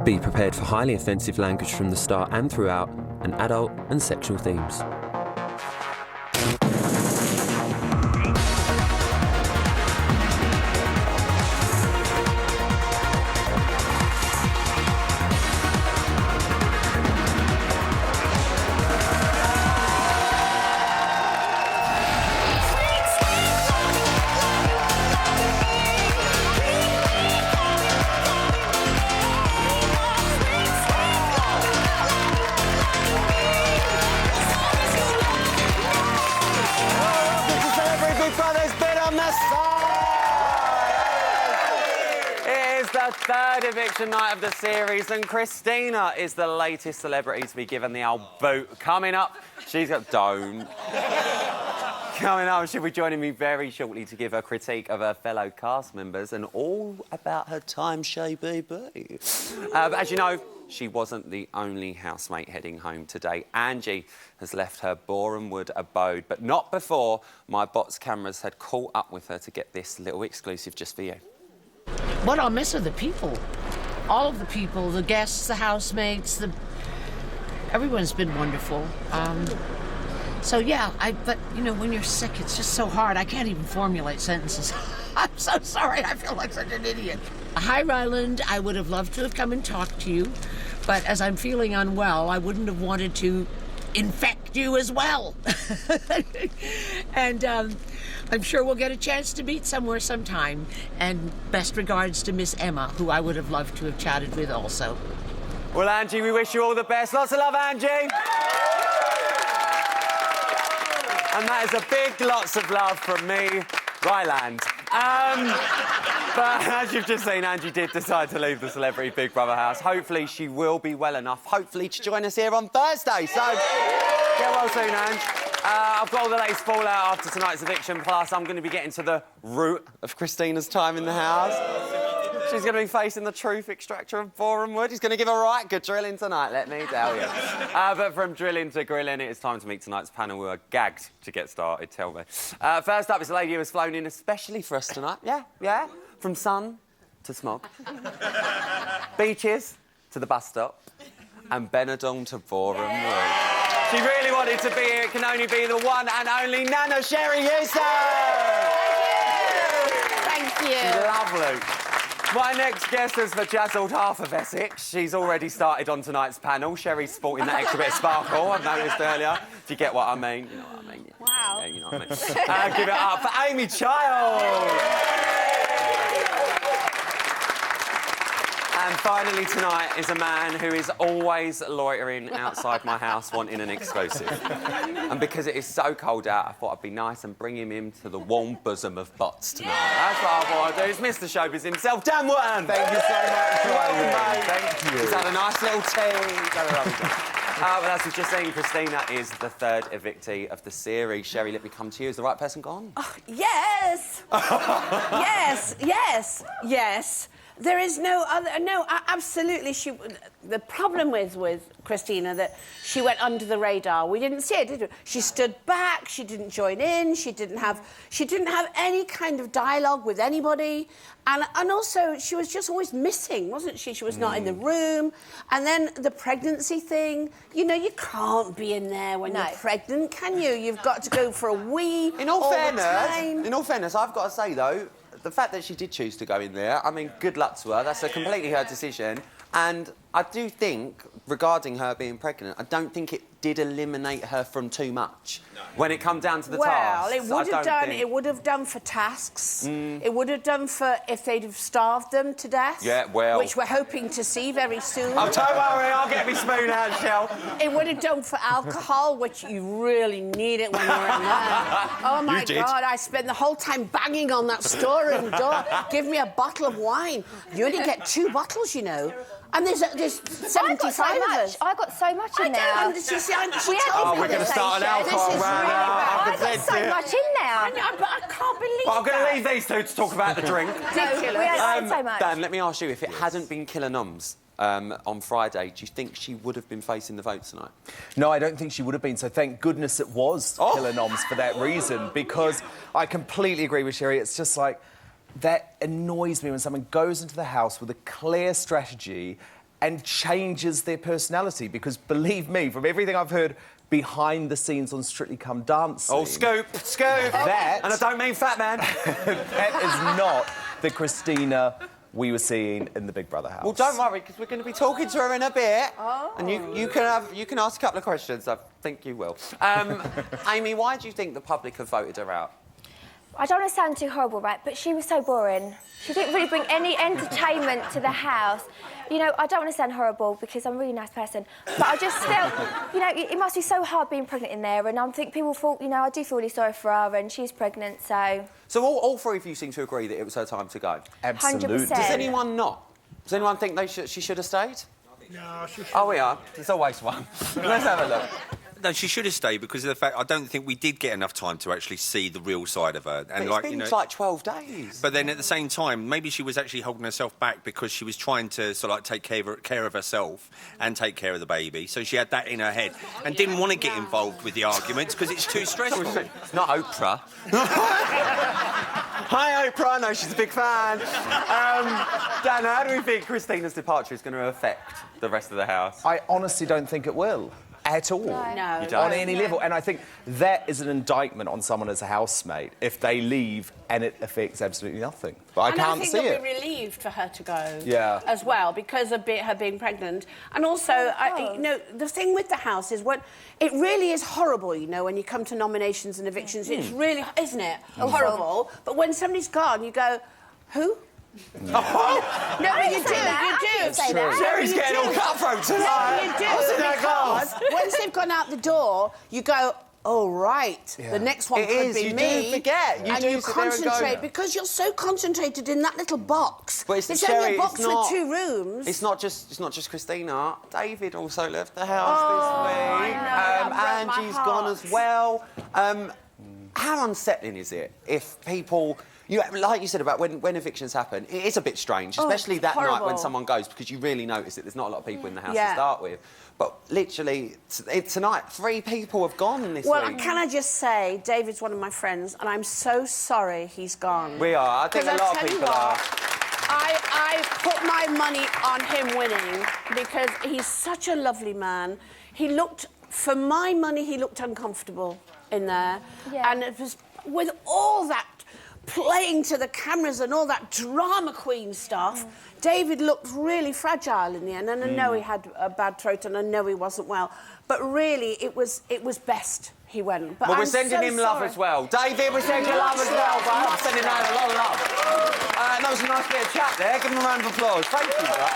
Be prepared for highly offensive language from the start and throughout, and adult and sexual themes. The third eviction night of the series, and Christina is the latest celebrity to be given the old boot. Coming up, she's got... Don't. Coming up, she'll be joining me very shortly to give her critique of her fellow cast members and all about her timeshare baby. But as you know, she wasn't the only housemate heading home today. Angie has left her Boreham Wood abode, but not before my bots cameras had caught up with her to get this little exclusive just for you. What I'll miss are the people. All of the people, the guests, the housemates, everyone's been wonderful. So yeah, but you know, when you're sick, it's just so hard. I can't even formulate sentences. I'm so sorry, I feel like such an idiot. Hi, Ryland, I would have loved to have come and talked to you, but as I'm feeling unwell, I wouldn't have wanted to infect you as well. And I'm sure we'll get a chance to meet somewhere sometime. And best regards to Miss Emma, who I would have loved to have chatted with also. Well, Angie, we wish you all the best. Lots of love, Angie. And that is a big lots of love from me, Ryland. But as you've just seen, Angie did decide to leave the Celebrity Big Brother house. Hopefully she will be well enough, hopefully, to join us here on Thursday. So, get well soon, Ange. I've got all the latest fallout after tonight's eviction, plus I'm going to be getting to the root of Christina's time in the house. She's going to be facing the truth extractor of Boreham Wood. He's going to give a right good drilling tonight, let me tell you. But from drilling to grilling, it is time to meet tonight's panel who are gagged to get started, tell me. First up is a lady who has flown in especially for us tonight. Yeah. From sun to smog. Beaches to the bus stop. And Benidorm to Boreham Wood. She really wanted to be here. It can only be the one and only Nana Sherry Houston! Thank you. Lovely. My next guest has bejazzled half of Essex. She's already started on tonight's panel. Sherry's sporting that extra bit of sparkle, I've noticed earlier. Do you get what I mean? You know what I mean. Wow. Yeah, you know what I mean. Give it up for Amy Child. And finally tonight is a man who is always loitering outside my house wanting an exclusive. And because it is so cold out, I thought I'd be nice and bring him into the warm bosom of bots tonight. That's what I thought I'd do. It's Mr. Showbiz himself, Dan Wootton. Thank you so much. Welcome, mate. Thank you. He's had a nice little tea. Well, as we've just seen, Christina is the third evictee of the series. Sherry, let me come to you. Is the right person gone? Oh, yes. Yes. There is no other... No, absolutely. The problem with Christina, that she went under the radar. We didn't see it, did we? She stood back. She didn't join in. She didn't have any kind of dialogue with anybody. And also, she was just always missing, wasn't she? She was not in the room. And then the pregnancy thing. You know, you can't be in there when you're pregnant, can you? You've got to go for a wee all the time. In all fairness, I've got to say, though, the fact that she did choose to go in there, I mean, good luck to her. That's completely her decision. And I do think, regarding her being pregnant, I don't think it did eliminate her from too much when it come down to the tasks. Well, it would have done for tasks. It would have done for if they'd have starved them to death. Yeah, well... Which we're hoping to see very soon. Oh, don't worry, I'll get me spoon out, Shell. It would have done for alcohol, which you really need it when you're in there. Oh, my God, I spent the whole time banging on that storeroom door. Give me a bottle of wine. You only get 2 bottles, you know. And there's 75 of us. I got so much in there. We're going to start an alcohol round. I got so much in there. But I can't believe I'm going to leave these two to talk about the drink. Ridiculous. We had so much. Dan, let me ask you, if it hadn't been Killer Noms on Friday, do you think she would have been facing the vote tonight? No, I don't think she would have been, so thank goodness it was Killer Noms for that reason, because I completely agree with Sherry. It's just like, that annoys me when someone goes into the house with a clear strategy and changes their personality. Because believe me, from everything I've heard behind the scenes on Strictly Come Dancing... Oh, scoop! That... And I don't mean fat man. that is not the Christina we were seeing in the Big Brother house. Well, don't worry, because we're going to be talking to her in a bit. Oh. And you can ask a couple of questions. I think you will. Amy, why do you think the public have voted her out? I don't want to sound too horrible, right, but she was so boring. She didn't really bring any entertainment to the house. You know, I don't want to sound horrible because I'm a really nice person, but I just felt, you know, it must be so hard being pregnant in there, and I think people thought, you know, I do feel really sorry for her, and she's pregnant, so... So all three of you seem to agree that it was her time to go? Absolutely. 100%. Does anyone not? Does anyone think she should have stayed? No, she should. Oh, we are. There's always one. Let's have a look. No, she should have stayed because of the fact I don't think we did get enough time to actually see the real side of her. And But it's been like 12 days. But then at the same time, maybe she was actually holding herself back because she was trying to sort of like take care of herself and take care of the baby. So she had that in her head and didn't want to get involved with the arguments because it's too stressful. It's not Oprah. Hi, Oprah. I know she's a big fan. Dan, how do we think Christina's departure is going to affect the rest of the house? I honestly don't think it will. At all. No. You don't? On any level. And I think that is an indictment on someone as a housemate if they leave and it affects absolutely nothing. But I can't see And I it. think they'll be relieved for her to go Yeah. as well because of her being pregnant. And also, you know, the thing with the house is it really is horrible, you know, when you come to nominations and evictions. It's really, isn't it? Horrible. But when somebody's gone, you go, who? No, but you do. Jerry's getting all cutthroat tonight. You do. What's in that glass? Because once they've gone out the door, you go, oh, right, the next one It could is, be you me. do forget. You and do you sit there and go- concentrate because you're so concentrated in that little box. But it's only Jerry, a box it's not, with 2 rooms. It's not just Christina. David also left the house this week. I know, that broke my Angie's gone heart. as well. How unsettling is it if people... like you said about when evictions happen, it is a bit strange, especially that night when horrible. someone goes, because you really notice it. There's not a lot of people in the house Yeah. to start with. But literally, tonight, 3 people have gone this Well, week. can I just say, David's one of my friends, and I'm so sorry he's gone. We are. I think a 'Cause lot tell of you people are. I put my money on him winning because he's such a lovely man. He looked, for my money, he looked uncomfortable in there. Yeah. And it was with all that playing to the cameras and all that drama queen stuff, David looked really fragile in the end. And I know he had a bad throat and I know he wasn't well. But really, it was best he went. But Well, we're I'm sending so him love sorry. as well. David, we're sending you love as well, bro. I'm sending out a lot of love. That was a nice bit of chat there. Give him a round of applause. Thank you, bro.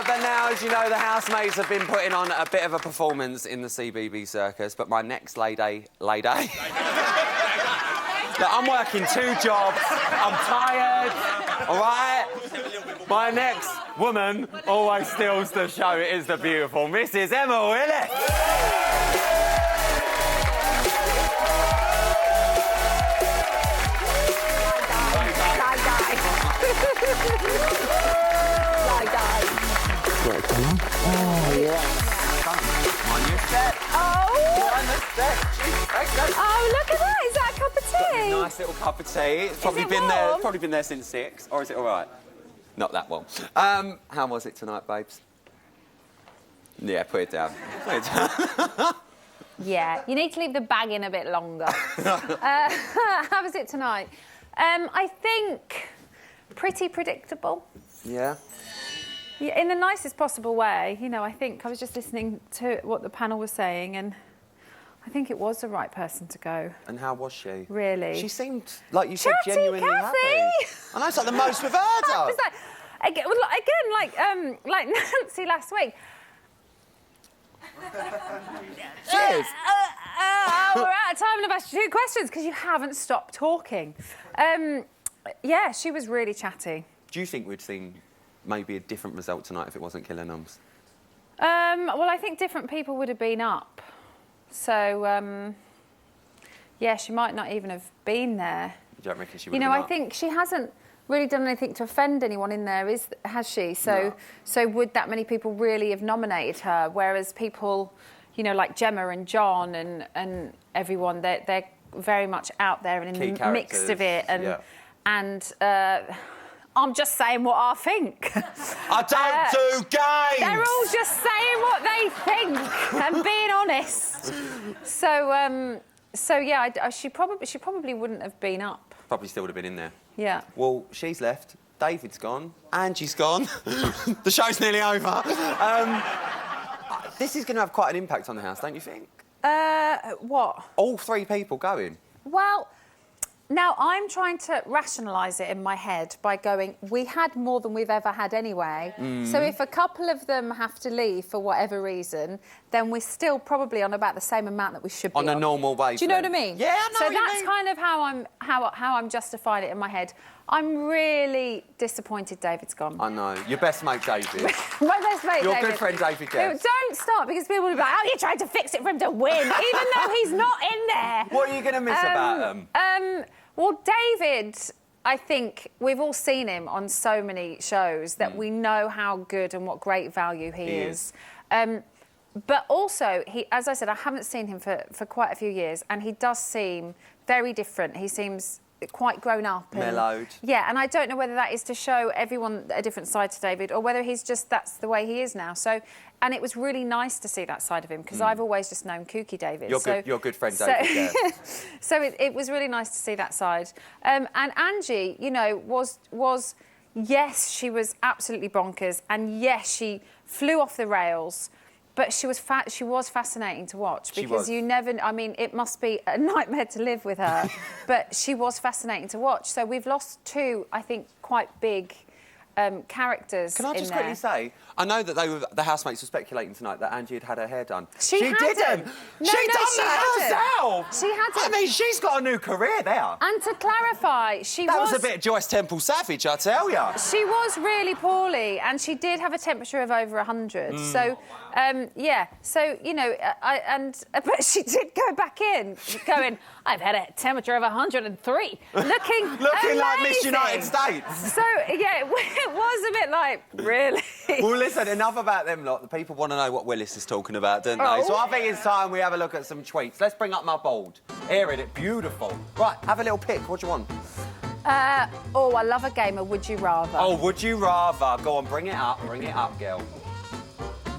But now, as you know, the housemates have been putting on a bit of a performance in the CBB circus. But my next lay day. Look, I'm working 2 jobs. I'm tired. All right? My next woman always steals the show. It is the beautiful Mrs. Emma Willis. Oh, look at that. Is that a cup of tea? Nice little cup of tea. It's probably it been there. warm? Probably been there since 6. Or is it all right? Not that warm. How was it tonight, babes? Yeah, put it down. Put it down. Yeah, you need to leave the bag in a bit longer. How was it tonight? I think pretty predictable. Yeah. Yeah, in the nicest possible way. You know, I think I was just listening to what the panel was saying, and I think it was the right person to go. And how was she? Really? She seemed, like you said, Chatty genuinely Cathy! happy. I know, it's like the most we've heard I of. was like Nancy last week. Cheers. We're out of time and I've asked you 2 questions because you haven't stopped talking. Yeah, she was really chatty. Do you think we'd seen maybe a different result tonight if it wasn't Killer Nums? Well, I think different people would have been up. So, yeah, she might not even have been there. You don't reckon she would You have know, been I up? think she hasn't really done anything to offend anyone in there, has she? So, No. so would that many people really have nominated her? Whereas people, you know, like Gemma and John and everyone, they're very much out there and in Key the mix of it. characters, And yeah. I'm just saying what I think. I don't do games! They're all just saying what they think and being honest. So yeah, she probably wouldn't have been up. Probably still would have been in there. Yeah. Well, she's left. David's gone. Angie's gone. The show's nearly over. This is going to have quite an impact on the house, don't you think? What? All 3 people going. Well, now I'm trying to rationalise it in my head by going, we had more than we've ever had anyway. So if a couple of them have to leave for whatever reason, then we're still probably on about the same amount that we should be On a normal basis. Do you know what I mean? Yeah, I know So what you that's mean. kind of how I'm justifying it in my head. I'm really disappointed David's gone. I know. Your best mate, David. My best mate, Your David. good friend, David Guest. Don't start, because people will be like, oh, you're trying to fix it for him to win, even though he's not in there. What are you going to miss about him? Well, David, I think we've all seen him on so many shows that we know how good and what great value he is. But also, as I said, I haven't seen him for quite a few years, and he does seem very different. He seems quite grown up. Mellowed. Yeah, and I don't know whether that is to show everyone a different side to David, or whether that's the way he is now. So, and it was really nice to see that side of him, because I've always just known kooky David. Your good friend David, yeah. So it was really nice to see that side. And Angie, you know, was yes, she was absolutely bonkers, and yes, she flew off the rails. But she was fascinating to watch, because you never... I mean, it must be a nightmare to live with her, but she was fascinating to watch. So we've lost 2, I think, quite big characters. Can I just quickly say, I know that the housemates were speculating tonight that Angie had her hair done. She didn't. No, she done that herself. She hadn't. I mean, she's got a new career there. And to clarify, That was a bit Joyce Temple Savage, I tell ya. She was really poorly, and she did have a temperature of over 100. So, yeah. So, you know, but she did go back in, going, I've had a temperature of 103, looking like Miss amazing. United States. So, yeah, it was a bit like, really? Well, listen, enough about them lot. The people want to know what Willis is talking about, don't they? So I think it's time we have a look at some tweets. Let's bring up my board. Here it is, beautiful. Right, have a little pick. What do you want? I love a game of Would You Rather. Oh, would you rather? Go on, bring it up, girl.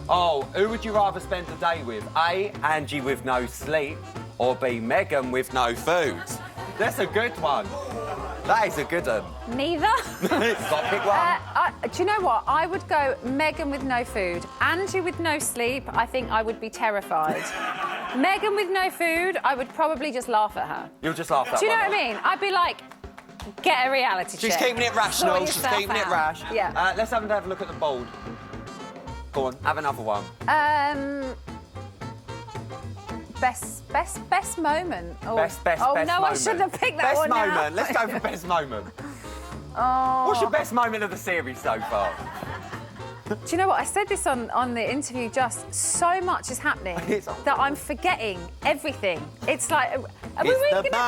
Oh, who would you rather spend the day with? A, Angie with no sleep, or B, Megan with no food? That's a good one. That is a good one. Neither. You've got to pick one. Do you know what? I would go Megan with no food. Angie with no sleep, I think I would be terrified. Megan with no food, I would probably just laugh at her. You'll just laugh at her. Do you know what I mean? I'd be like, get a reality check. She's keeping it rational. Sort She's yourself keeping it out. rash. Yeah. Let's have a look at the bold. Go on, have another one. Best moment. Or... Best oh, moment. no, I shouldn't have picked that one Best moment. now. Let's go for best moment. Oh. What's your best moment of the series so far? Do you know what? I said this on the interview just. So much is happening that I'm forgetting everything. It's like... Are we really going to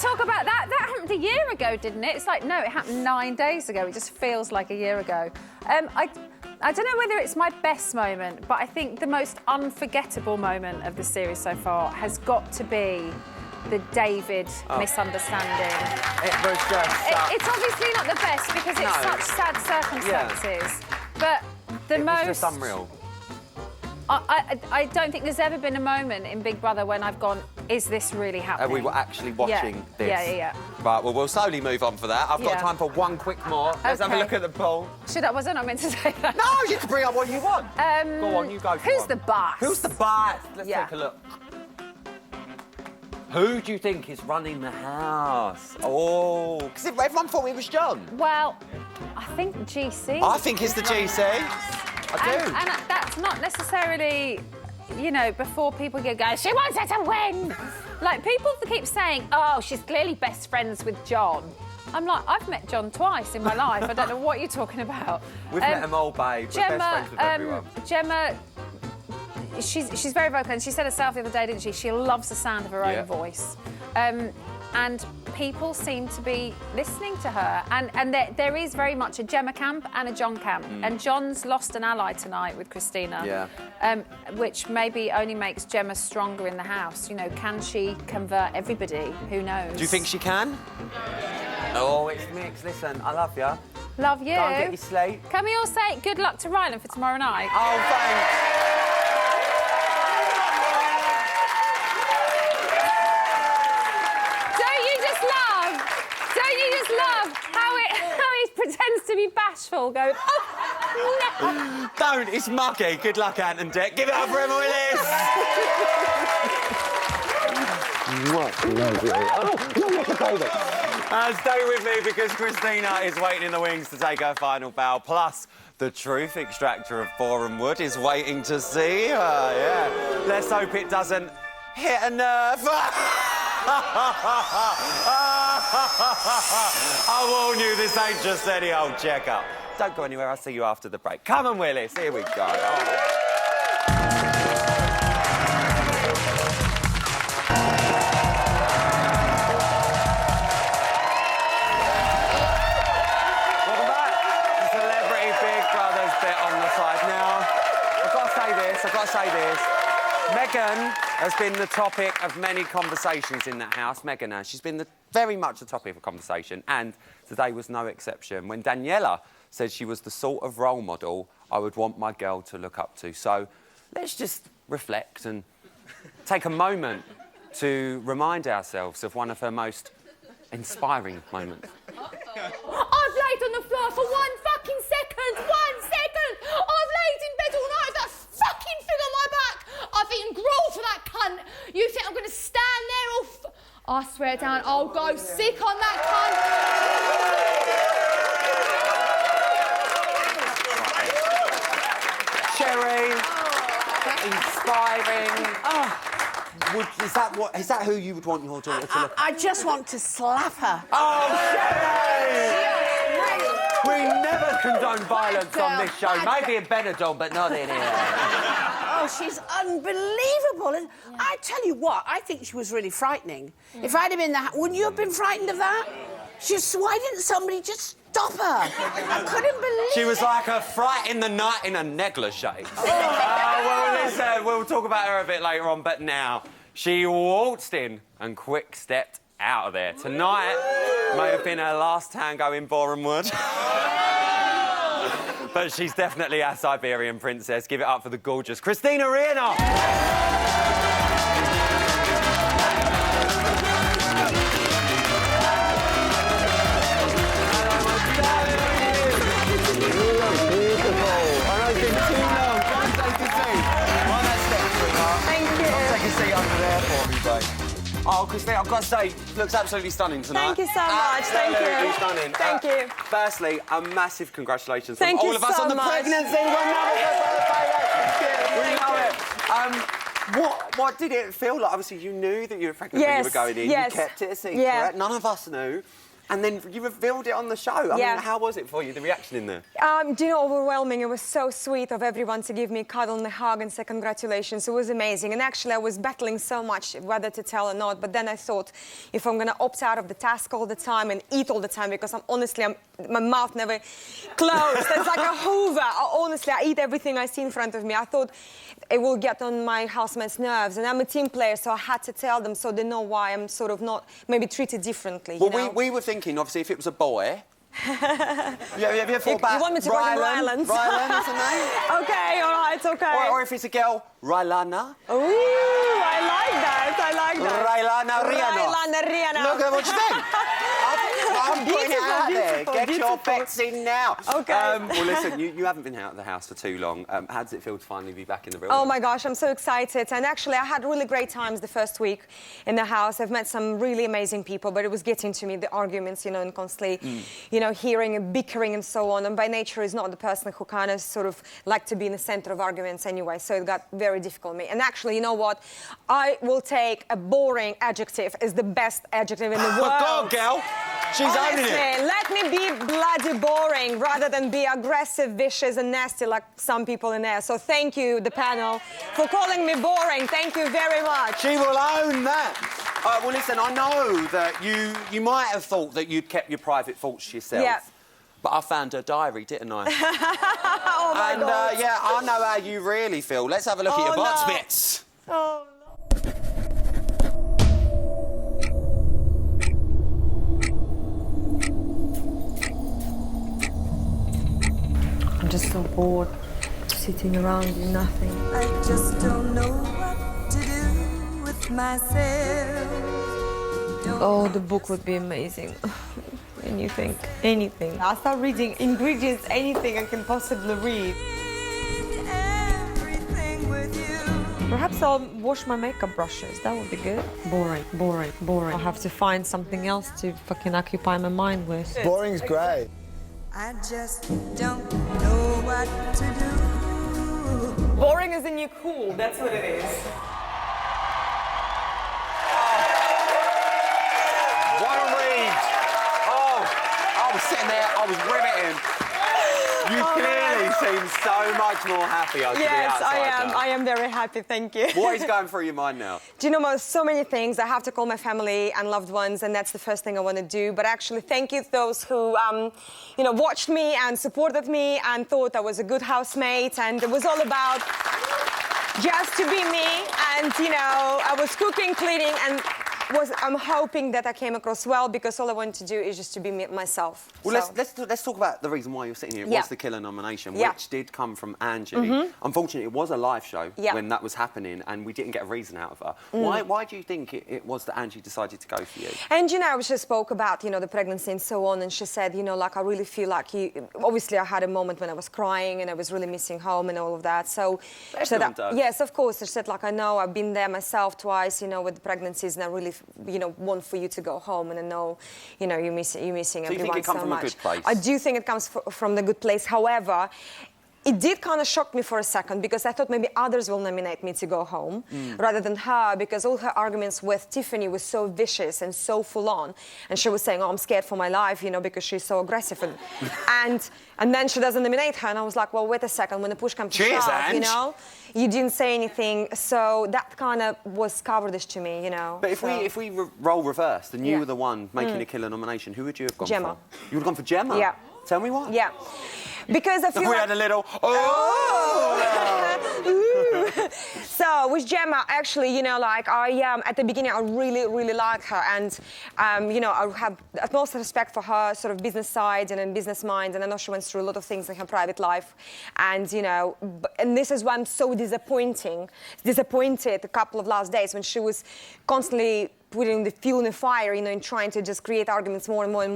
talk about that? That happened a year ago, didn't it? It's like, no, it happened 9 days ago. It just feels like a year ago. I don't know whether it's my best moment, but I think the most unforgettable moment of the series so far has got to be the David misunderstanding. It was just... It's obviously not the best because it's such sad circumstances, but it was just unreal. I don't think there's ever been a moment in Big Brother when I've gone, is this really happening? We were actually watching this. Yeah. Right, well, we'll slowly move on for that. I've got time for one quick more. Let's have a look at the poll. Wasn't I meant to say that? No, you can bring up what you want. Go on, you go for Who's one. the boss? Who's the boss? Let's take a look. Who do you think is running the house? Oh, because everyone thought it was John. Well, I think GC. I think it's the GC. I do. And that's not necessarily, you know, before people go, she wants her to win. Like, people keep saying, oh, she's clearly best friends with John. I'm like, I've met John twice in my life. I don't know what you're talking about. We've met them all, babe. We're best friends with everyone. Gemma, she's very vocal, and she said herself the other day, didn't she? She loves the sound of her own voice. and people seem to be listening to her. And there is very much a Gemma camp and a John camp. And John's lost an ally tonight with Christina. Yeah. Which maybe only makes Gemma stronger in the house. You know, can she convert everybody? Who knows? Do you think she can? Oh, it's mixed. Listen, I love you. Love you. Go and get your slate. Can we all say good luck to Ryland for tomorrow night? Oh, thanks. How he pretends to be bashful, going, oh, no. Don't, it's muggy. Good luck, Ant and Dec. Give it up for Emma Willis. Stay with me because Christina is waiting in the wings to take her final bow. Plus, the truth extractor of Boreham Wood is waiting to see her. Yeah. Let's hope it doesn't hit a nerve. I warn you, this ain't just any old checkup. Don't go anywhere, I'll see you after the break. Come on, Willis, here we go. Oh. Welcome back. The Celebrity Big Brother's bit on the side. Now, I've got to say this. Meghan has been the topic of many conversations in that house. Meghan has. She's been very much the topic of conversation, and today was no exception. When Daniela said she was the sort of role model I would want my girl to look up to. So let's just reflect and take a moment to remind ourselves of one of her most inspiring moments. I've laid on the floor for 1 fucking second! 1 second! I've laid in bed all night with that fucking thing on my back! I've eaten gruel for that cunt! You think I'm going to stand there all I swear down, I'll go sick on that cunt! Sherry, inspiring. Is that who you would want your daughter to look at? I just want to slap her. Oh, Sherry! We never condone violence on this show. Maybe in Benidorm, but not in here. Oh, she's unbelievable. And I tell you what, I think she was really frightening. If I'd have been there, wouldn't you have been frightened of that? Why didn't somebody just stop her? I couldn't believe She was like a fright in the night in a negligee. Well, listen, we'll talk about her a bit later on, but now she waltzed in and quick-stepped out of there. Tonight may have been her last tango in Boreham Wood. But she's definitely our Siberian princess. Give it up for the gorgeous Christina Rienoff. Oh, Christina, I've got to say, looks absolutely stunning tonight. Thank you so much. Absolutely stunning. Thank you. Firstly, a massive congratulations Thank from you all of us so on the much. pregnancy. We know it. What did it feel like? Obviously, you knew that you were pregnant when you were going in. Yes. You kept it a secret. Yeah. None of us knew. And then you revealed it on the show. I mean, how was it for you, the reaction in there? Do you know, overwhelming. It was so sweet of everyone to give me a cuddle and a hug and say congratulations. It was amazing. And actually, I was battling so much whether to tell or not. But then I thought, if I'm going to opt out of the task all the time and eat all the time, because my mouth never closed. It's like a hoover. Honestly, I eat everything I see in front of me. I thought it will get on my housemates' nerves. And I'm a team player, so I had to tell them so they know why I'm sort of not maybe treated differently. Well, you know? we were thinking, obviously, if it was a boy... Have you ever thought about you want me to call him Ryland? Ryland is the name. OK, all right, OK. Or if it's a girl, Rylana. Ooh, I like that. Rylana Rienoff. Rylana Rienoff. Look at what you think. I'm putting it out there. Get your bets in now. OK. Well, listen, you haven't been out of the house for too long. How does it feel to finally be back in the real Oh, world? my gosh, I'm so excited. And actually, I had really great times the first week in the house. I've met some really amazing people, but it was getting to me, the arguments, you know, and constantly, you know, hearing and bickering and so on. And by nature is not the person who kind of sort of like to be in the center of arguments anyway. So it got very difficult for me. And actually, you know what? I will take a boring adjective as the best adjective in the world. Go on, girl. She's owning Honestly, it. let me be bloody boring rather than be aggressive, vicious and nasty like some people in there. So thank you, the panel, for calling me boring. Thank you very much. She will own that. Well, listen, I know that you might have thought that you'd kept your private thoughts to yourself. Yeah. But I found her diary, didn't I? Oh, my God. Yeah, I know how you really feel. Let's have a look at your box bits. Oh, no. I'm just so bored, sitting around doing nothing. I just don't know what to do with myself. Oh, the book would be amazing. Anything. I'll start reading ingredients, anything I can possibly read. Everything with you. Perhaps I'll wash my makeup brushes. That would be good. Boring. I'll have to find something else to fucking occupy my mind with. Boring's great. I just don't know what to do. Boring is the new cool, that's what it is. What a read! Oh, I was sitting there, I was riveting. You clearly seem so much more happier to be Yes, outside now. I am very happy, thank you. What is going through your mind now? Do you know, so many things. I have to call my family and loved ones, and that's the first thing I want to do. But actually, thank you to those who, you know, watched me and supported me and thought I was a good housemate. And it was all about just to be me. And, you know, I was cooking, cleaning, and I'm hoping that I came across well, because all I want to do is just to be myself. Well, So- let's talk about the reason why you're sitting here. It Yeah. was the Killer nomination, Yeah. which did come from Angie. Unfortunately, it was a live show Yeah. when that was happening, and we didn't get a reason out of her. Mm. Why do you think it was that Angie decided to go for you? And, you know, she spoke about, you know, the pregnancy and so on, and she said, you know, like, I really feel like obviously I had a moment when I was crying and I was really missing home and all of that. So she said, Everyone does. yes, of course. She said, like, I know I've been there myself twice, you know, with the pregnancies, and I really, you know, want for you to go home, and I know, you know, you're missing So you everyone think it comes so from a much. good place? I do think it comes from the good place. However, it did kind of shock me for a second, because I thought maybe others will nominate me to go home rather than her, because all her arguments with Tiffany was so vicious and so full on. And she was saying, oh, I'm scared for my life, you know, because she's so aggressive. And then she doesn't nominate her. And I was like, well, wait a second, when the push comes to Cheers, shove, Ange. you know, you didn't say anything. So that kind of was cowardice to me, you know. But if we roll reversed and you Yeah. were the one making a Killer nomination, who would you have gone Gemma. for? You would have gone for Gemma? Yeah. Tell me why. Yeah. Because I feel We like... had a little... So with Gemma, actually, you know, like at the beginning, I really liked her, and you know, I have utmost respect for her sort of business side and business mind, and I know she went through a lot of things in her private life, and you know, and this is why I'm so disappointed a couple of last days when she was constantly putting the fuel in the fire, you know, and trying to just create arguments more and more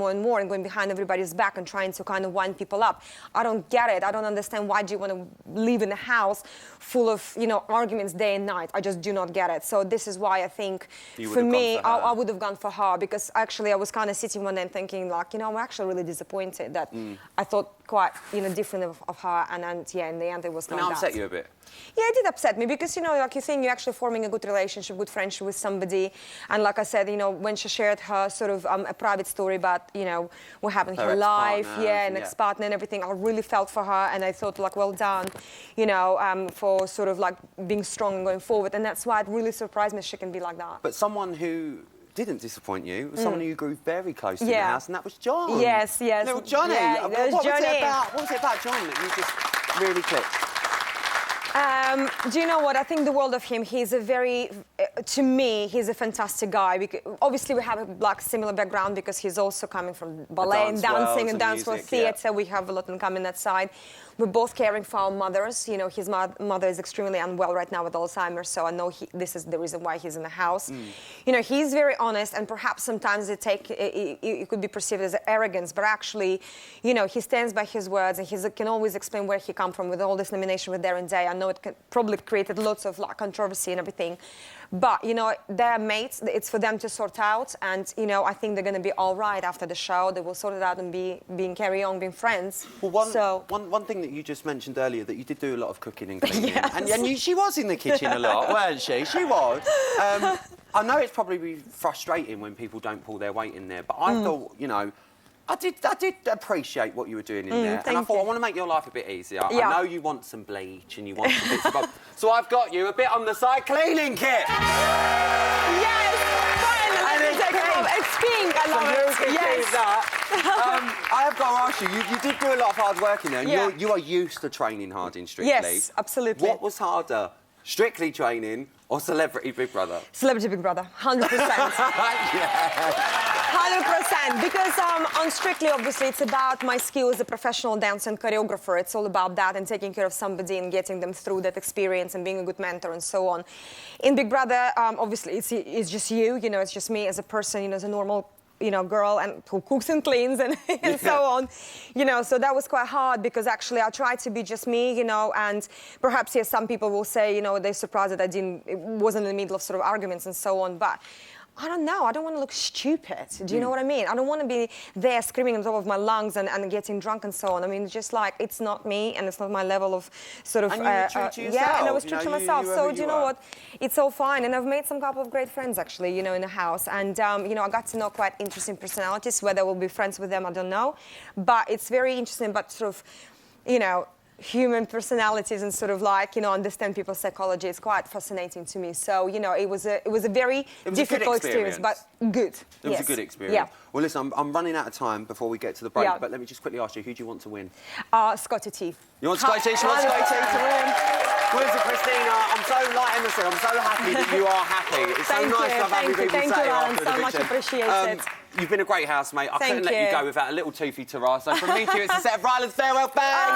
and going behind everybody's back and trying to kind of wind people up. I don't get it. I don't understand why do you want to live in a house full of, you know, arguments day and night. I just do not get it. So this is why I think, for me, I would have gone for her, because actually I was kind of sitting one day and thinking, like, you know, I'm actually really disappointed that I thought quite, you know, different of her, and yeah, in the end it was And like that upset you a bit? Yeah, it did upset me, because, you know, like, you think you're actually forming a good relationship, good friendship with somebody, and like I said, you know, when she shared her sort of a private story about, you know, what happened in her life, and ex-partner and everything, I really felt for her, and I thought, like, well done, you know, for sort of like being strong and going forward, and that's why it really surprised me she can be like that. But someone who didn't disappoint you was someone who you grew very close to in the house, and that was John. Yes. Little Johnny. Yeah, what was Johnny. what was it about John that you just really clicked? Do you know what? I think the world of him, he's a very, to me, he's a fantastic guy. Because obviously, we have a similar background, because he's also coming from ballet and dancing and dance for theatre. We have a lot in common that side. We're both caring for our mothers. You know, his mother is extremely unwell right now with Alzheimer's, so I know this is the reason why he's in the house. You know, he's very honest, and perhaps sometimes it could be perceived as arrogance, but actually, you know, he stands by his words, and he can always explain where he come from with all this nomination with Darren Day. I know it probably created lots of controversy and everything. But, you know, they're mates. It's for them to sort out. And, you know, I think they're going to be all right after the show. They will sort it out and carry on being friends. Well, one thing that you just mentioned earlier, that you did do a lot of cooking and cleaning. And she was in the kitchen a lot, weren't she? She was. I know it's probably frustrating when people don't pull their weight in there, but I thought, you know, I did appreciate what you were doing in there. And I thought, I want to make your life a bit easier. I know you want some bleach and you want some bits of bobs. So I've got you a bit on the side cleaning kit. Yes, finally. It's pink. I love it. You can keep that. I have got to ask you, you did do a lot of hard work in there, and Yeah. you are used to training hard in Strictly. Yes, absolutely. What was harder, Strictly training or Celebrity Big Brother? Celebrity Big Brother, 100%. Yeah. 100%, because on Strictly, obviously, it's about my skill as a professional dancer and choreographer. It's all about that and taking care of somebody and getting them through that experience and being a good mentor and so on. In Big Brother, obviously, it's just you know, it's just me as a person, you know, as a normal, you know, girl and who cooks and cleans and, and so on, you know, so that was quite hard because actually I tried to be just me, you know, and perhaps, yes, some people will say, you know, they're surprised that it wasn't in the middle of sort of arguments and so on, but I don't know. I don't want to look stupid. Do you know what I mean? I don't want to be there screaming on top of my lungs and getting drunk and so on. I mean, just like, it's not me and it's not my level of sort of... And you were true to yourself. Yeah, and I was true to myself. So, do you know are. what? It's all fine. And I've made some couple of great friends, actually, you know, in the house. And, you know, I got to know quite interesting personalities. Whether we'll be friends with them, I don't know. But it's very interesting, but sort of, you know, human personalities and sort of like, you know, understand people's psychology is quite fascinating to me. So, you know, it was a very difficult experience, but good. It was a good experience. Yeah. Well, listen, I'm running out of time before we get to the break, Yeah. but let me just quickly ask you, who do you want to win? Scotty T. You want Scotty T? She wants Scotty T to win. Well, listen, Christina, I'm so, like Emma said, I'm so happy that you are happy. It's so nice to have happy people say Alan, after so the much eviction. appreciated. You've been a great housemate. I couldn't let you you go without a little toothy ta-ra. So from me to you, it's a set of Ryland's farewell bang.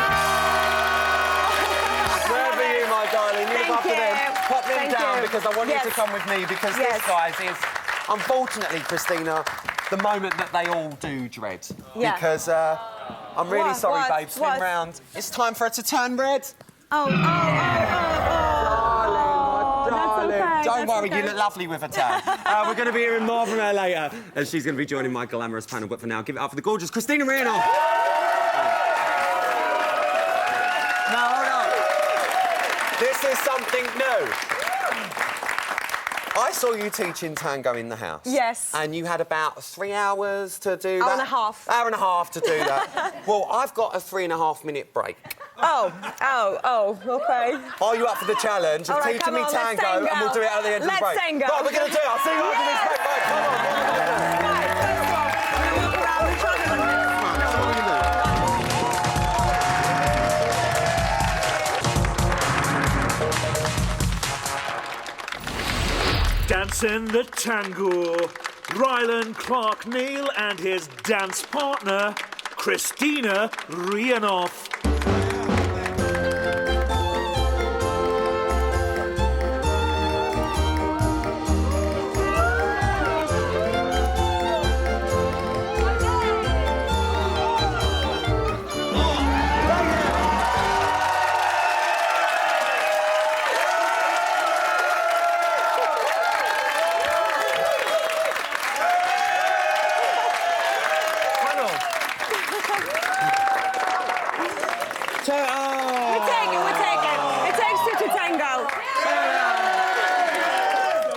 Wherever you, my darling, you look after them. Pop them down because I want you to come with me because this, guys, is, unfortunately, Christina, the moment that they all do dread. Yeah. Because I'm really sorry, babe. Spin round. It's time for her to turn red. Darling. Don't worry, you look lovely with a tan. We're going to be hearing more from her later, and she's going to be joining my glamorous panel. But for now, give it up for the gorgeous Christina Rianoff. Now, hold on. This is something new. I saw you teaching tango in the house. Yes. And you had about 3 hours to do that. Hour and a half. Hour and a half to do that. Well, I've got a 3.5-minute break. Okay. Are you up for the challenge of teaching me tango, and we'll do it at the end of the break? Let's tango. Right, we're going to do it. I'll see you after this break. Right, come on. Dancing the tango, Ryland Clark Neal and his dance partner, Christina Rianoff.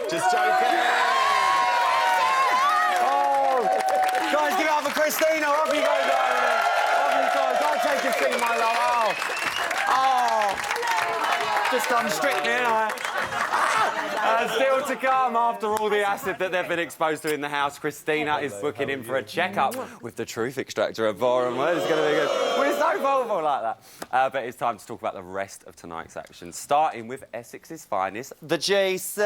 Just joking. Oh, guys, give it up for Christina. Off you go, darling. Off you go. Don't take your seat, my love. Oh. Just done Strictly, ain't I? Still to come, after all the acid that they've been exposed to in the house, Christina is booking in for a checkup with the truth extractor at Boreham. Well, it's going to be good. We're so vulnerable like that. But it's time to talk about the rest of tonight's action, starting with Essex's finest, the GC.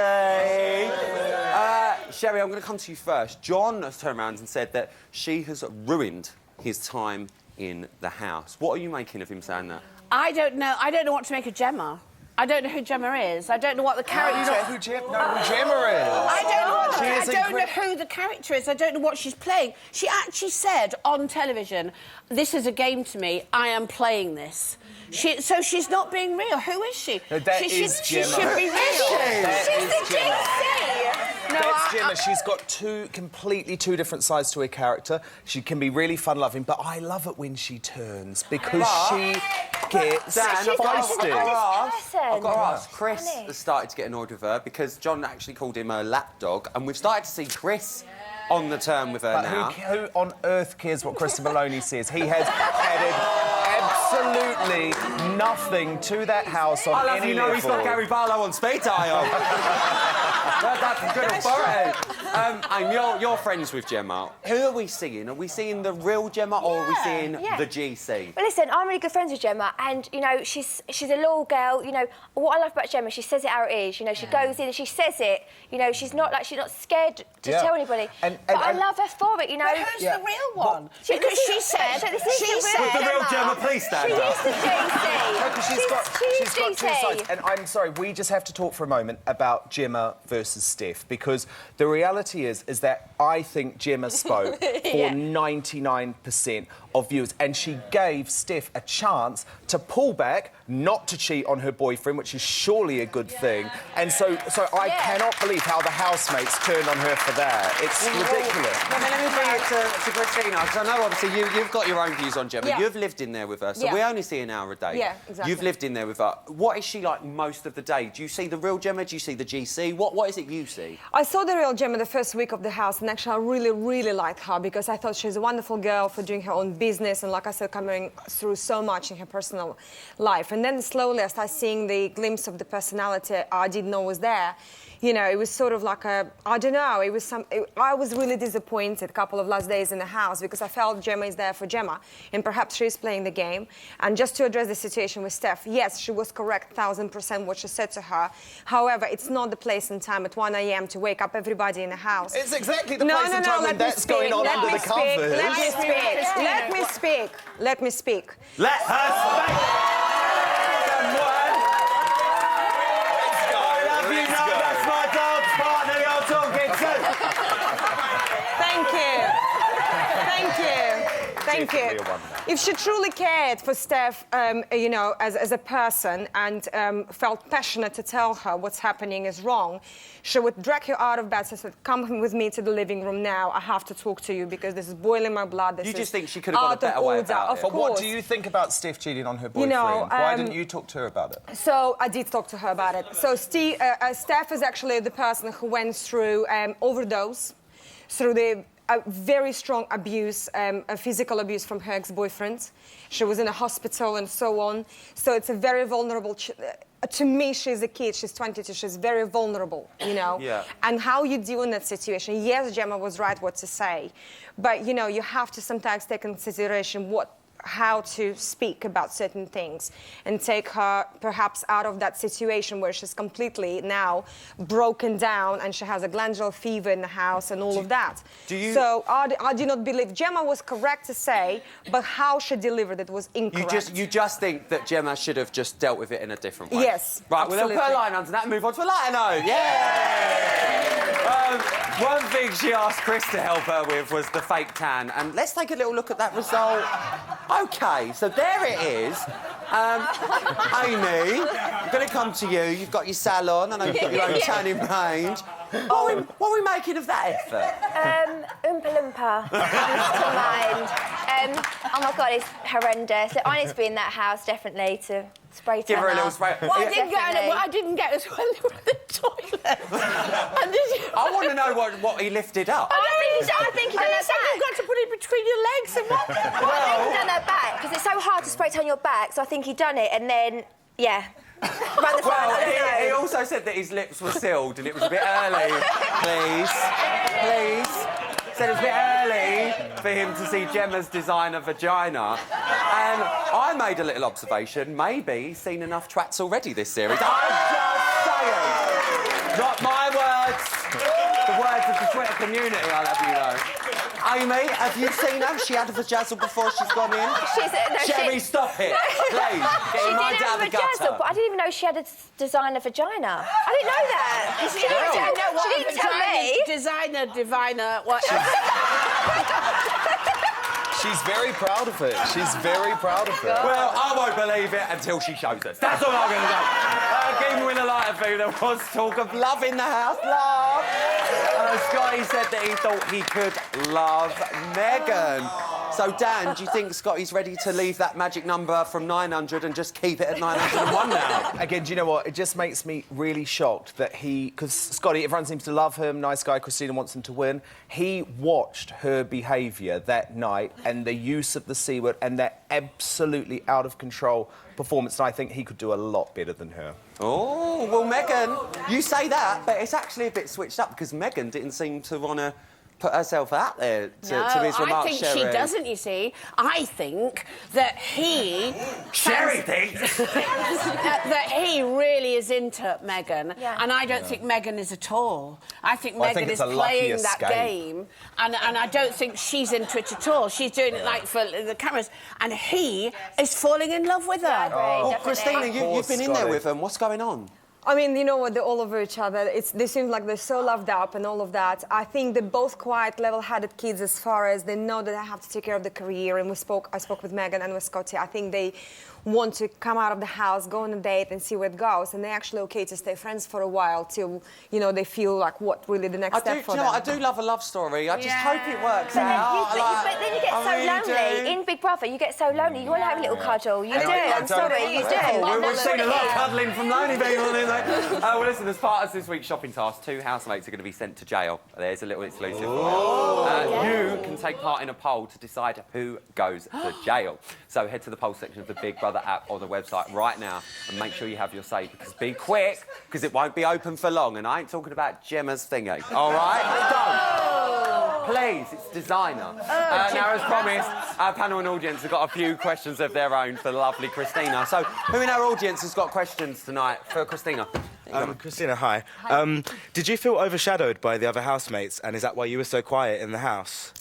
Sherry, I'm going to come to you first. John has turned around and said that she has ruined his time in the house. What are you making of him saying that? I don't know. I don't know what to make of Gemma. I don't know who Gemma is. I don't know what the character is. You know who Gemma is? I don't know who the character is. I don't know what she's playing. She actually said on television, "This is a game to me. I am playing this." So she's not being real. Who is she? No, that she is should Gemma. be real. That She's is the Gemma. GC. No, That's Gemma. She's got completely two different sides to her character. She can be really fun-loving, but I love it when she turns because she gets feisty. I've got to ask. Chris has started to get annoyed with her because John actually called him a lapdog, and we've started to see Chris on the turn with her now. Who on earth cares what Christopher Maloney says? He has added absolutely nothing to that house on any level. He's got Gary Barlow on speed dial. That's good authority. And you're friends with Gemma. Who are we seeing? Are we seeing the real Gemma or are we seeing the GC? Well, listen, I'm really good friends with Gemma, and you know she's a loyal girl. You know what I love about Gemma, she says it how it is. You know she goes in and she says it. You know she's not scared to tell anybody. But I love her for it. You know. But who's the real one? Because she said the real Gemma, please stand she up. She is the GC. No, 'cause she's got two sides. And I'm sorry, we just have to talk for a moment about Gemma versus Steph, because the reality is that I think Gemma spoke for 99% of viewers, and she gave Steph a chance to pull back, not to cheat on her boyfriend, which is surely a good thing. And so I cannot believe how the housemates turned on her for that. It's ridiculous. Let me bring it to Christina, because I know obviously you've got your own views on Gemma. Yeah. You've lived in there with her, so we only see an hour a day. Yeah, exactly. You've lived in there with her. What is she like most of the day? Do you see the real Gemma? Do you see the GC? What is it you see? I saw the real Gemma the first week of the house, and actually I really, really liked her because I thought she's a wonderful girl for doing her own business and, like I said, coming through so much in her personal life. And then slowly I started seeing the glimpse of the personality I didn't know was there. You know, it was sort of like I don't know, I was really disappointed a couple of last days in the house because I felt Gemma is there for Gemma, and perhaps she's playing the game. And just to address the situation with Steph, yes, she was correct 1000% what she said to her. However, it's not the place and time at 1 a.m. to wake up everybody in the house. It's exactly the place and time when that's going on under the covers. Let me speak. Let me speak. Let me speak. Let her speak! Thank you. If she truly cared for Steph, you know, as a person and felt passionate to tell her what's happening is wrong, she would drag you out of bed and said, come with me to the living room now. I have to talk to you because this is boiling my blood. You just think she could have got a better way about it? But what do you think about Steph cheating on her boyfriend? You know, why didn't you talk to her about it? So I did talk to her about it. So Steph is actually the person who went through overdose, through the very strong abuse, physical abuse from her ex-boyfriend. She was in a hospital and so on. So it's a very vulnerable... to me, she's a kid. She's 22. She's very vulnerable, you know? Yeah. And how you deal in that situation. Yes, Gemma was right what to say. But, you know, you have to sometimes take into consideration how to speak about certain things and take her perhaps out of that situation where she's completely now broken down and she has a glandular fever in the house and all of that. So I do not believe Gemma was correct to say, but how she delivered it was incorrect. You just think that Gemma should have just dealt with it in a different way? Yes, Right, absolutely. well, they'll put a line under that and move on to a lighter note. Yeah! One thing she asked Chris to help her with was the fake tan, and let's take a little look at that result. OK, so there it is. Amy, I'm going to come to you. You've got your salon, and I've got your own tanning range. What are we making of that effort? Oompa Loompa comes to mind. Oh my God, it's horrendous. I need to be in that house definitely to spray tan. Give her a little spray. What I didn't get was when they were in the toilet. I want to know what he lifted up. I think he done her back. You've got to put it between your legs and what? I think he done her back because it's so hard to spray tan your back. So I think he done it and then Run the well, I don't know. He also said that his lips were sealed and it was a bit early. Please. Said it was a bit early for him to see Gemma's designer vagina. And I made a little observation. Maybe he's seen enough twats already this series. I'm just saying. Not my words. The words of the Twitter community, I'll have you know. Amy, have you seen her? She had a vajazzle before she's gone in. Sherry, stop it. Please. Get your mind out of the gutter. But I didn't even know she had a designer vagina. I didn't know that. She didn't tell me. Designer, diviner, whatever. She's very proud of it. She's very proud of it. Well, I won't believe it until she shows us. That's all I'm going to say. Even with a lighter food, there was talk of love in the house. Love. Scotty said that he thought he could love Meghan. So, Dan, do you think Scotty's ready to leave that magic number from 900 and just keep it at 901 now? Again, do you know what? It just makes me really shocked that because Scotty, everyone seems to love him, nice guy, Christina wants him to win. He watched her behaviour that night and the use of the C word and that absolutely out of control performance, and I think he could do a lot better than her. Oh, well, Megan, you say that, but it's actually a bit switched up because Megan didn't seem to want to put herself out there to his remarks, I think she doesn't, you see. I think that he... Sherry thinks? that he really is into Meghan, and I don't think Meghan is at all. I think Meghan is playing that game, and I don't think she's into it at all. She's doing it, like, for the cameras, and he is falling in love with her. Well, Christina, you've been in there with them. What's going on? I mean, you know what, they're all over each other. They seem like they're so loved up and all of that. I think they're both quite level-headed kids as far as they know that they have to take care of the career. And I spoke with Meghan and with Scotty. I think they want to come out of the house, go on a date and see where it goes. And they're actually okay to stay friends for a while till, you know, they feel like what really the next step for them. I do love a love story. I just hope it works out. But then you get so lonely. In Big Brother, you get so lonely. You want to have a little cuddle. You do. I'm sorry, you do. We've seen a lot of cuddling from lonely people. Well, listen, as part of this week's shopping task, 2 housemates are going to be sent to jail. There's a little exclusive for you. You can take part in a poll to decide who goes to jail. So head to the poll section of the Big Brother app or the website right now and make sure you have your say, because be quick, because it won't be open for long. And I ain't talking about Gemma's thingy, all right? Don't. Please, it's designer. Now, as promised, our panel and audience have got a few questions of their own for the lovely Christina. So, who in our audience has got questions tonight for Christina? Christina, hi. Did you feel overshadowed by the other housemates, and is that why you were so quiet in the house?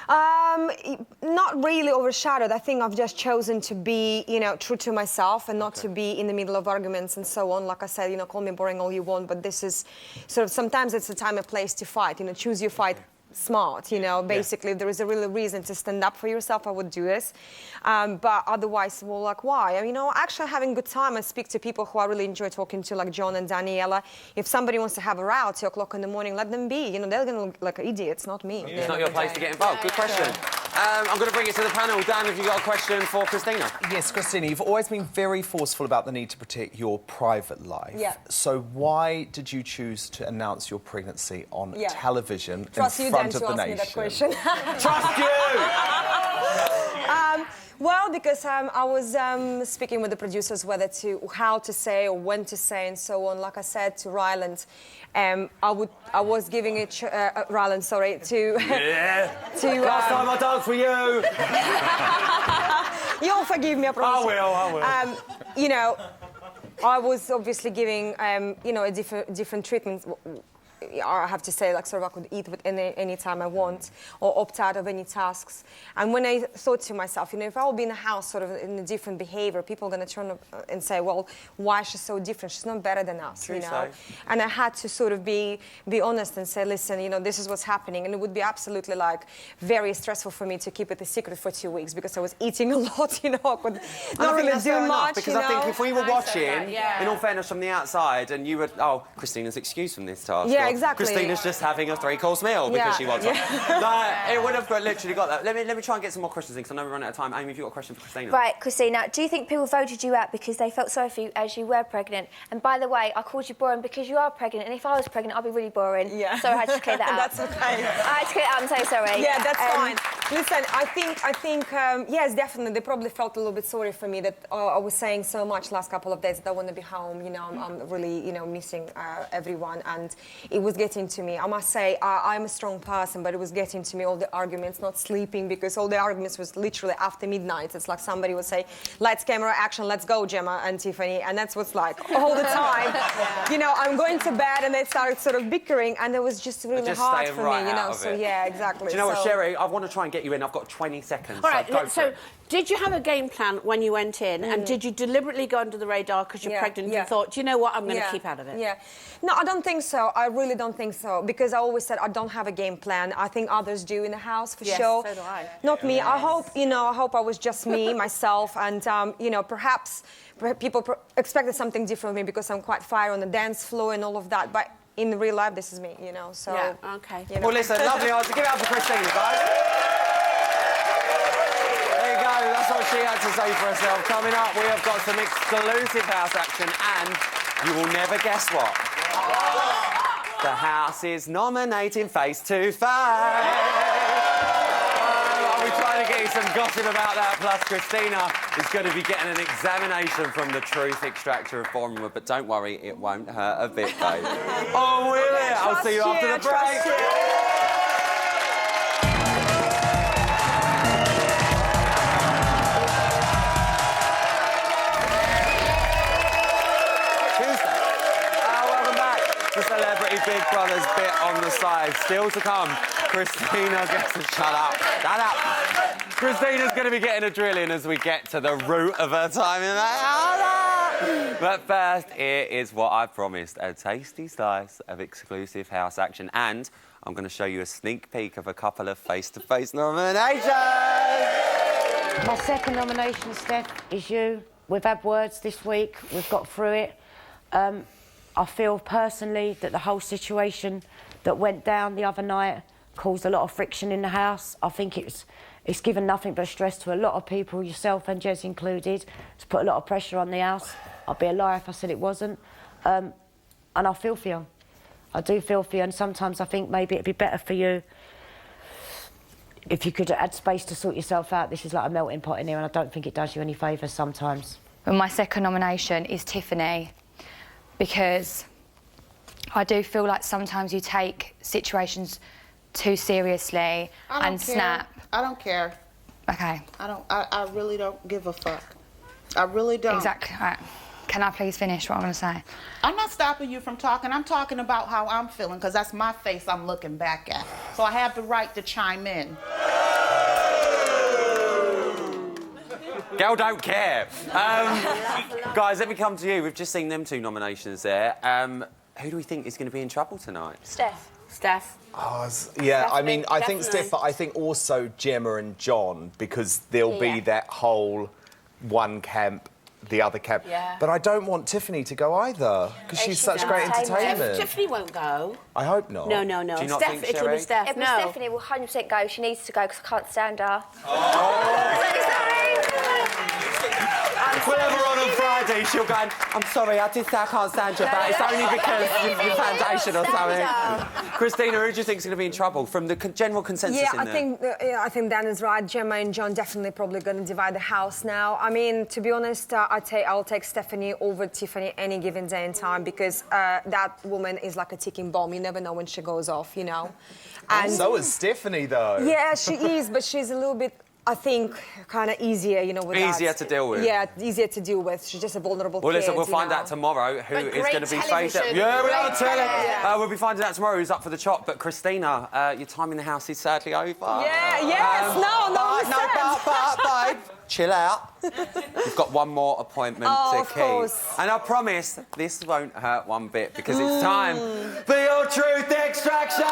Not really overshadowed. I think I've just chosen to be, you know, true to myself and not to be in the middle of arguments and so on. Like I said, you know, call me boring all you want, but this is sort of, sometimes it's a time and place to fight, you know, choose your fight smart, you know, basically if there is a real reason to stand up for yourself, I would do this. But otherwise, well, like, why? You know, actually having a good time. I speak to people who I really enjoy talking to, like John and Daniela. If somebody wants to have a row at 2 o'clock in the morning, let them be. You know, they're going to look like idiots, not me. It's not your place to get involved. Good question. I'm going to bring it to the panel. Dan, have you got a question for Christina? Yes, Christina, you've always been very forceful about the need to protect your private life. Yeah. So why did you choose to announce your pregnancy on television in front of the nation? That question. Trust you! Well, because I was speaking with the producers how to say or when to say and so on. Like I said to Ryland, I was giving it Ryland, sorry, to Last time I danced with you. You'll forgive me, I promise. I will. You know, I was obviously giving you know, a different treatment. I have to say, like, sort of I could eat with any time I want or opt out of any tasks. And when I thought to myself, you know, if I will be in a house sort of in a different behaviour, people are going to turn up and say, well, why is she so different? She's not better than us, you know? And I had to sort of be honest and say, listen, you know, this is what's happening. And it would be absolutely, like, very stressful for me to keep it a secret for 2 weeks because I was eating a lot, you know, I could not really do much, because you know? I think if we were watching, in all fairness, from the outside, and you would, Christina's excused from this task. Yeah, exactly. Christina's just having a 3-course meal because she wants one. Like, it would have literally got that. Let me try and get some more questions in, because I know we're running out of time. Amy, have you got a question for Christina? Right, Christina, do you think people voted you out because they felt sorry for you as you were pregnant? And by the way, I called you boring because you are pregnant, and if I was pregnant, I'd be really boring. Yeah. So I had to clear that up. That's okay. I had to clear it up, I'm so sorry. Yeah, that's fine. Listen, I think yes, definitely, they probably felt a little bit sorry for me that I was saying so much last couple of days that I want to be home, you know, I'm really, you know, missing everyone, and it was getting to me. I must say, I'm a strong person, but it was getting to me, all the arguments, not sleeping, because all the arguments was literally after midnight. It's like somebody would say, lights, camera, action, let's go, Gemma and Tiffany, and that's what's like all the time. You know, I'm going to bed, and they started sort of bickering, and it was just really hard for me, you know, so yeah, exactly. Do you know what, Sherry, I want to try and get you in. I've got 20 seconds. All right, so did you have a game plan when you went in, and did you deliberately go under the radar because you're pregnant and thought, do you know what, I'm going to keep out of it? Yeah. No, I don't think so. I really don't think so, because I always said I don't have a game plan. I think others do in the house, for sure. So do I. Not me. I hope, you know, I was just me, myself, and, you know, perhaps people expected something different from me because I'm quite fire on the dance floor and all of that, but in real life, this is me, you know, so... Yeah, OK. You know. Well, listen, lovely answer. Give it up for Christina, guys. what she had to say for herself. Coming up, we have got some exclusive house action, and you will never guess what. The house is nominating face to face. I'll be trying to get you some gossip about that. Plus, Christina is going to be getting an examination from the truth extractor of formula, but don't worry, it won't hurt a bit, babe. Oh, will it? I'll see you after the break. The Celebrity Big Brother's bit on the side. Still to come, Christina gets to shut up. Shut up. Christina's going to be getting a drill in as we get to the root of her time in the house. But first, here is what I promised, a tasty slice of exclusive house action. And I'm going to show you a sneak peek of a couple of face-to-face nominations. My second nomination, Steph, is you. We've had words this week. We've got through it. I feel personally that the whole situation that went down the other night caused a lot of friction in the house. I think it's given nothing but stress to a lot of people, yourself and Jez included. It's put a lot of pressure on the house. I'd be a liar if I said it wasn't. And I feel for you. I do feel for you, and sometimes I think maybe it'd be better for you if you could add space to sort yourself out. This is like a melting pot in here, and I don't think it does you any favours sometimes. Well, my second nomination is Tiffany, because I do feel like sometimes you take situations too seriously and snap. I don't care. Okay. I really don't give a fuck. I really don't. Exactly. Right. Can I please finish what I'm going to say? I'm not stopping you from talking. I'm talking about how I'm feeling, because that's my face I'm looking back at. So I have the right to chime in. Girl don't care. Guys, let me come to you. We've just seen them two nominations there. Who do we think is going to be in trouble tonight? Steph. Oh, yeah, I mean, I think definitely. Steph, but I think also Gemma and John, because there'll be that whole one camp, the other camp. Yeah. But I don't want Tiffany to go either, because she's such great entertainment. Tiffany won't go. I hope not. No. Do you not Steph, think, it'll be Steph. If No. Stephanie will 100% go. She needs to go because I can't stand her. Whenever on Friday, she'll go, I'm sorry, I did say I can't stand you, but it's only because your foundation or something. Christina, who do you think is going to be in trouble from the general consensus in there? I think Dan is right. Gemma and John definitely probably going to divide the house now. I mean, to be honest, I'll take Stephanie over Tiffany any given day and time, because that woman is like a ticking bomb. You never know when she goes off, you know. And so is Stephanie, though. Yeah, she is, but she's a little bit, I think, kind of easier, you know, with Easier that. to deal with. Yeah, easier to deal with. She's just a vulnerable Well, listen, kid, we'll find you know. out tomorrow who is going to be facing... television. Yeah, we'll Great tell it. television. We'll be finding out tomorrow who's up for the chop. But, Christina, your time in the house is sadly over. Yeah, yes, Babe, chill out. You've got one more appointment to keep. Course. And I promise this won't hurt one bit, because it's time for your truth extraction!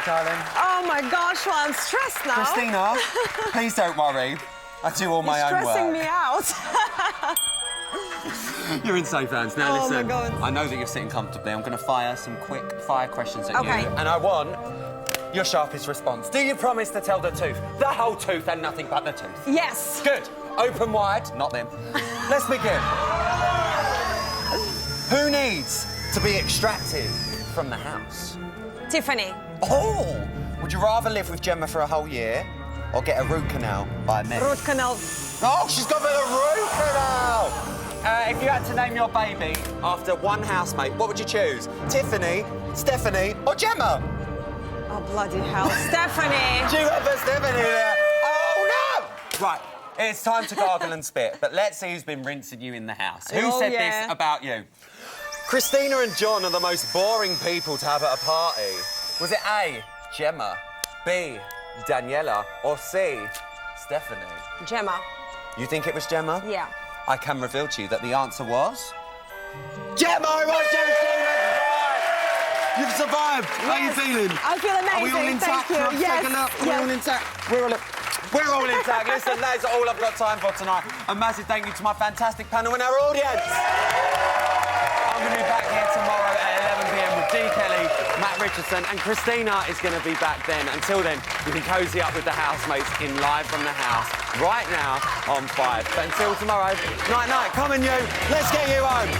Darling. Oh my gosh, well, I'm stressed now. Christina, please don't worry. I do all my own work. You're stressing me out. You're in safe hands. Now, Oh, listen. my God. I know that you're sitting comfortably. I'm going to fire some quick-fire questions at Okay. you. And I want your sharpest response. Do you promise to tell the truth? The whole truth and nothing but the truth? Yes. Good. Open wide. Not them. Let's begin. Who needs to be extracted from the house? Tiffany. Oh! Would you rather live with Gemma for a whole year or get a root canal by me? Root canal. Oh, she's got a root canal! If you had to name your baby after one housemate, what would you choose? Tiffany, Stephanie, or Gemma? Oh, bloody hell. Stephanie! She went for Stephanie there. Oh, no! Right, it's time to gargle and spit, but let's see who's been rinsing you in the house. Who said this about you? Christina and John are the most boring people to have at a party. Was it A, Gemma, B, Daniela, or C, Stephanie? Gemma. You think it was Gemma? Yeah. I can reveal to you that the answer was... Gemma! Right, you've survived. How are you feeling? I feel amazing. Are we all intact? Thank you. Yes. Take a look. We're all intact. We're all intact. Listen, that is all I've got time for tonight. A massive thank you to my fantastic panel and our audience. I'm going to be back here tomorrow at 11 p.m. with Dee Kelly, Matt Richardson, and Christina is going to be back then. Until then, you can cozy up with the housemates in Live from the House right now on 5. But until tomorrow, night-night, come on you. Let's get you home.